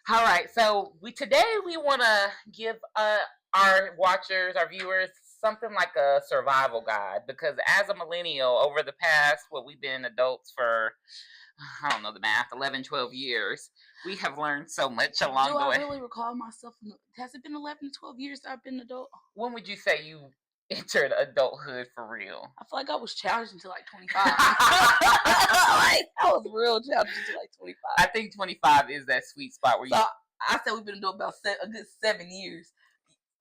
All right, so we want to give our watchers, our viewers, something like a survival guide because as a millennial, over the past we've been adults for I don't know the math, 11, 12 years. We have learned so much along Do the I way. really recall myself? Has it been 11 to 12 years that I've been an adult? When would you say you entered adulthood for real? I feel like I was challenged until like 25. Like, I was real challenged until like 25. I think 25 is that sweet spot where So I said we've been doing about a good 7 years.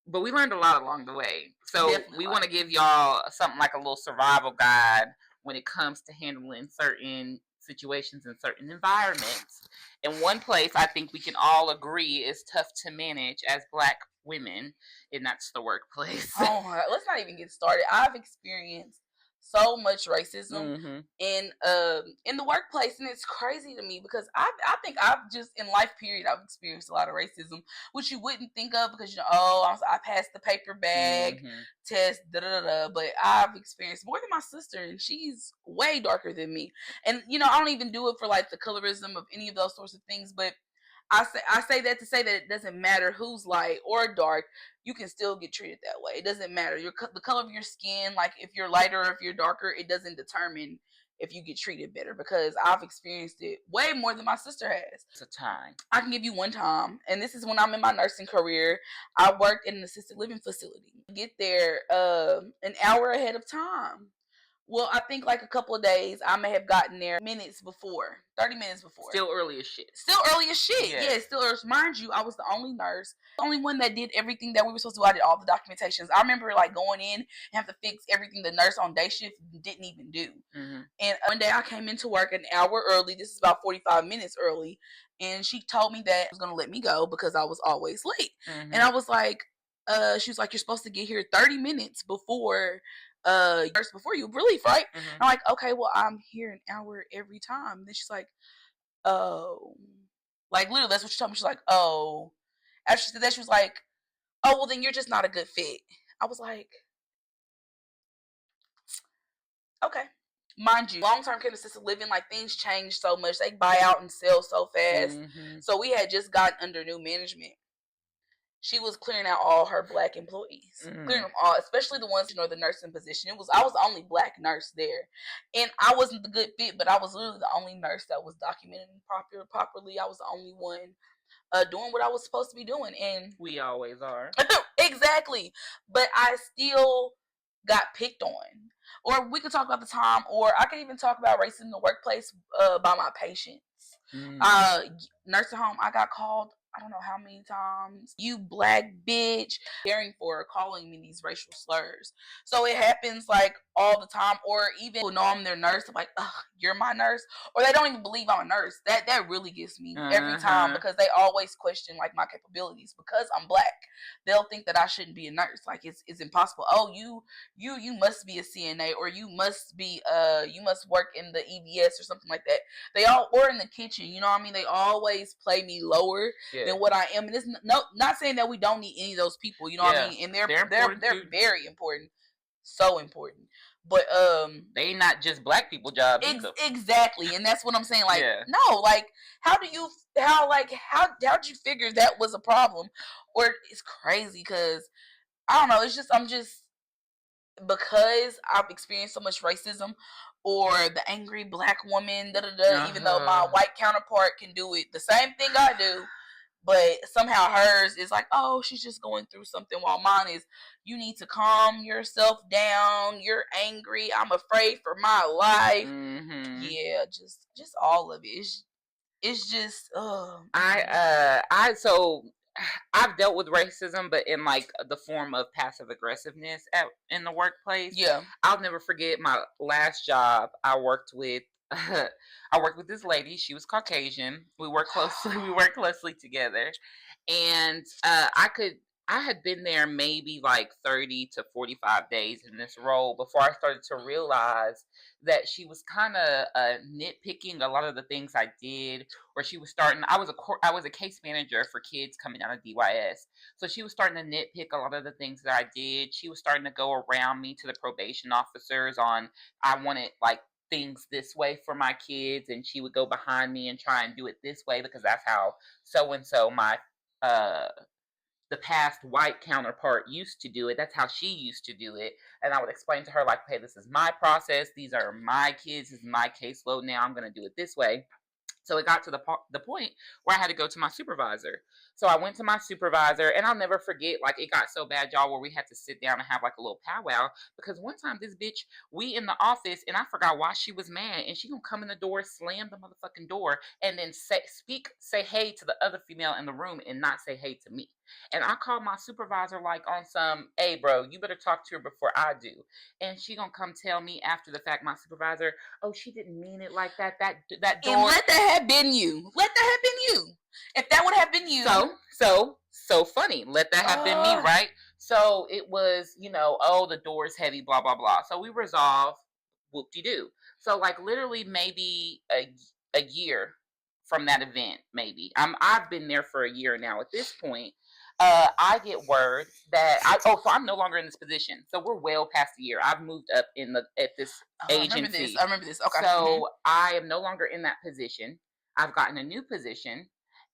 But we learned a lot along the way. So Definitely we a lot. want to give y'all something like a little survival guide when it comes to handling certain situations in certain environments. And one place I think we can all agree is tough to manage as Black women, and that's the workplace. Oh, let's not even get started. I've experienced so much racism in the workplace, and it's crazy to me because I think I've just in life period I've experienced a lot of racism, which you wouldn't think of because I passed the paper bag test, but I've experienced more than my sister, and she's way darker than me. And I don't even do it for like the colorism of any of those sorts of things, but I say that to say that it doesn't matter who's light or dark, you can still get treated that way. It doesn't matter the color of your skin, like if you're lighter or if you're darker, it doesn't determine if you get treated better because I've experienced it way more than my sister has. It's a time. I can give you one time, and this is when I'm in my nursing career. I worked in an assisted living facility. Get there an hour ahead of time. Well, I think like a couple of days, I may have gotten there minutes before, 30 minutes before. Still early as shit. Still early as shit. Yeah, still early. Mind you, I was the only nurse, the only one that did everything that we were supposed to do. I did all the documentations. I remember like going in and have to fix everything the nurse on day shift didn't even do. And one day I came into work an hour early. This is about 45 minutes early. And she told me that she was going to let me go because I was always late. And I was like, she was like, you're supposed to get here 30 minutes before before you relief, right? I'm like, okay, well, I'm here an hour every time. And then she's like, oh, like literally that's what she told me. She's like, oh, after she said that, she was like, oh, well, then you're just not a good fit. I was like, okay. Mind you, long-term care assisted living, like things change so much. They buy out and sell so fast. So we had just gotten under new management. She was clearing out all her Black employees, clearing them all, especially the ones the nursing position. I was the only Black nurse there, and I wasn't the good fit, but I was literally the only nurse that was documented properly. I was the only one doing what I was supposed to be doing, and we always are. Exactly. But I still got picked on. Or we could talk about the time, or I could even talk about racism in the workplace by my patients. Nursing home, I got called I don't know how many times, you Black bitch, caring for calling me these racial slurs. So it happens like all the time, or even people know I'm their nurse, I'm like, ugh, you're my nurse, or they don't even believe I'm a nurse. That really gets me every time because they always question like my capabilities because I'm Black. They'll think that I shouldn't be a nurse. Like it's impossible. Oh, you must be a CNA, or you must work in the EVS or something like that. They all or in the kitchen, you know what I mean? They always play me lower than what I am. And it's not saying that we don't need any of those people, you know what I mean? And they're very important. So important. But they not just Black people jobs. Exactly. And that's what I'm saying. Like, no, like how'd you figure that was a problem? Or it's crazy because I don't know, I'm just because I've experienced so much racism or the angry Black woman, even though my white counterpart can do it the same thing I do, but somehow hers is like, oh, she's just going through something, while mine is, you need to calm yourself down, you're angry, I'm afraid for my life. Yeah, just all of it. It's just I've dealt with racism, but in like the form of passive aggressiveness in the workplace. Yeah, I'll never forget my last job. I worked with this lady. She was Caucasian. We worked closely together, and I had been there maybe like 30 to 45 days in this role before I started to realize that she was kind of nitpicking a lot of the things I did. Or she was starting. I was a case manager for kids coming out of DYS, so she was starting to nitpick a lot of the things that I did. She was starting to go around me to the probation officers on I wanted like things this way for my kids, and she would go behind me and try and do it this way because that's how so and so my uh the past white counterpart used to do it. That's how she used to do it. And I would explain to her, like, hey, this is my process. These are my kids. This is my caseload. Now I'm going to do it this way. So it got to the point where I had to go to my supervisor. So I went to my supervisor, and I'll never forget, like, it got so bad, y'all, where we had to sit down and have like a little powwow because one time this bitch, we in the office, and I forgot why she was mad, and she gonna come in the door, slam the motherfucking door, and then say hey to the other female in the room and not say hey to me. And I called my supervisor like on some, hey bro, you better talk to her before I do. And she gonna come tell me after the fact, my supervisor, oh, she didn't mean it like that. That door. And let that have been you. Let that have been you. If that would have been you. So funny. Let that have been me, right? So it was, oh, the door's heavy, blah, blah, blah. So we resolve, whoop-de-doo. So like literally maybe a year from that event, maybe. I've been there for a year now at this point. I get word that so I'm no longer in this position. So we're well past the year. I've moved up at this agency. I remember this. Okay. So I am no longer in that position. I've gotten a new position.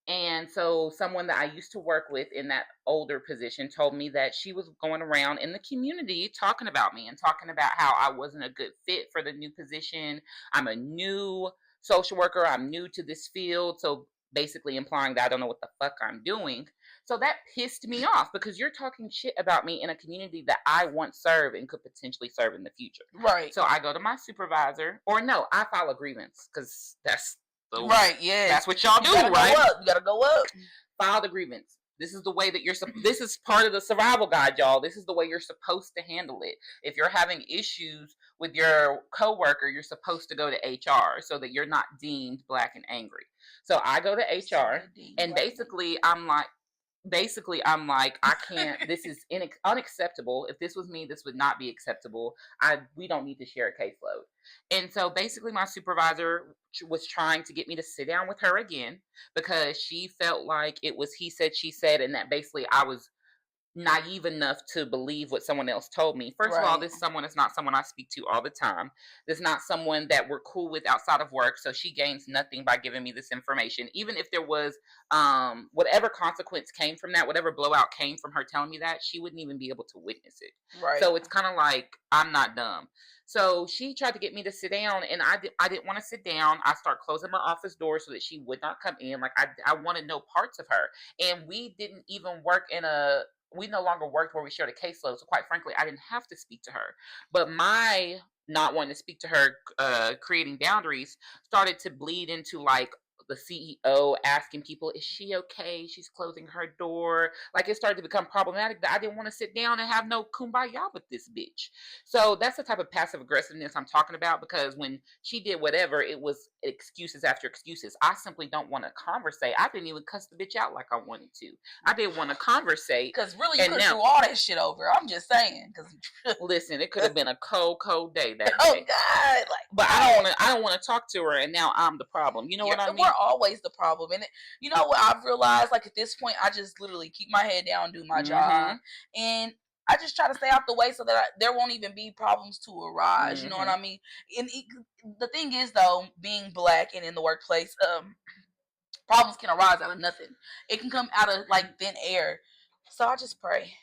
And so someone that I used to work with in that older position told me that she was going around in the community talking about me and talking about how I wasn't a good fit for the new position. I'm a new social worker. I'm new to this field. So basically implying that I don't know what the fuck I'm doing. So that pissed me off because you're talking shit about me in a community that I once served and could potentially serve in the future. Right. So I go to my supervisor, or no, I file a grievance because that's right. Yeah. That's what y'all do, right? You gotta go up. File the grievance. This is the way that this is part of the survival guide, y'all. This is the way you're supposed to handle it. If you're having issues with your coworker, you're supposed to go to HR so that you're not deemed black and angry. So I go to HR, and basically I'm like, I can't, this is unacceptable. If this was me, this would not be acceptable. We don't need to share a caseload. And so basically my supervisor was trying to get me to sit down with her again because she felt like it was he said, she said, and that basically I was naive enough to believe what someone else told me. First of all, this someone is not someone I speak to all the time. This is not someone that we're cool with outside of work. So she gains nothing by giving me this information. Even if there was whatever consequence came from that, whatever blowout came from her telling me that, she wouldn't even be able to witness it. Right. So it's kind of like I'm not dumb. So she tried to get me to sit down, and I didn't want to sit down. I start closing my office door so that she would not come in. Like I wanted no parts of her. And we didn't even work we no longer worked where we shared a caseload. So quite frankly, I didn't have to speak to her. But my not wanting to speak to her, creating boundaries, started to bleed into like the CEO asking people, is she okay? She's closing her door. Like it started to become problematic that I didn't want to sit down and have no kumbaya with this bitch. So that's the type of passive aggressiveness I'm talking about, because when she did whatever, it was excuses after excuses. I simply don't want to conversate. I didn't even cuss the bitch out like I wanted to. I didn't want to conversate. Because really, you could threw all that shit over. I'm just saying. Listen, it could have been a cold day that day. Oh God! But I don't want to talk to her, and now I'm the problem. You know what I mean? We're always the problem, and you know what I've realized? Like at this point, I just literally keep my head down, do my job, and I just try to stay out the way so that there won't even be problems to arise. You know what I mean? And the thing is, though, being black and in the workplace, problems can arise out of nothing. It can come out of like thin air. So I just pray.